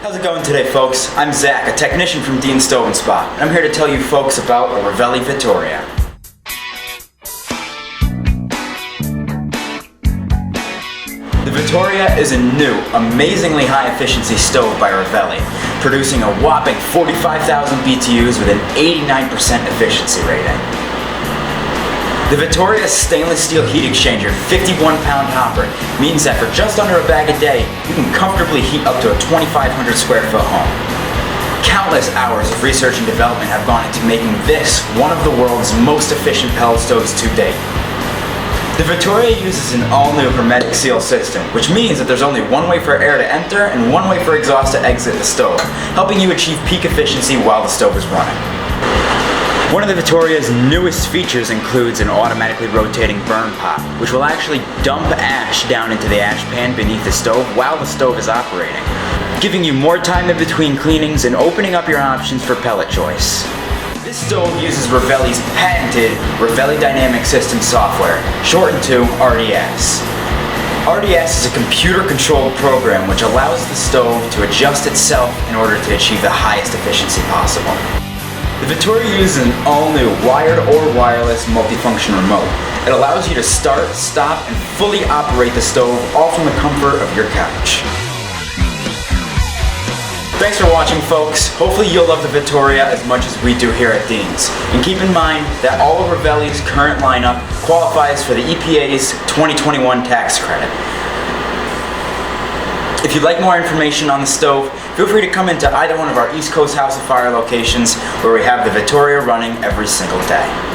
How's it going today, folks? I'm Zach, a technician from Dean Stove and Spa, and I'm here to tell you folks about the Ravelli Vittoria. The Vittoria is a new, amazingly high-efficiency stove by Ravelli, producing a whopping 45,000 BTUs with an 89% efficiency rating. The Vittoria's stainless steel heat exchanger 51-pound hopper means that for just under a bag a day, you can comfortably heat up to a 2,500 square foot home. Countless hours of research and development have gone into making this one of the world's most efficient pellet stoves to date. The Vittoria uses an all-new hermetic seal system, which means that there's only one way for air to enter and one way for exhaust to exit the stove, helping you achieve peak efficiency while the stove is running. One of the Vittoria's newest features includes an automatically rotating burn pot, which will actually dump ash down into the ash pan beneath the stove while the stove is operating, giving you more time in between cleanings and opening up your options for pellet choice. This stove uses Ravelli's patented Ravelli Dynamic System software, shortened to RDS. RDS is a computer-controlled program which allows the stove to adjust itself in order to achieve the highest efficiency possible. The Vittoria uses an all-new wired or wireless multifunction remote. It allows you to start, stop, and fully operate the stove all from the comfort of your couch. Thanks for watching, folks. Hopefully you'll love the Vittoria as much as we do here at Dean's. And keep in mind that all of Ravelli's current lineup qualifies for the EPA's 2021 tax credit. If you'd like more information on the stove, feel free to come into either one of our East Coast House of Fire locations where we have the Vittoria running every single day.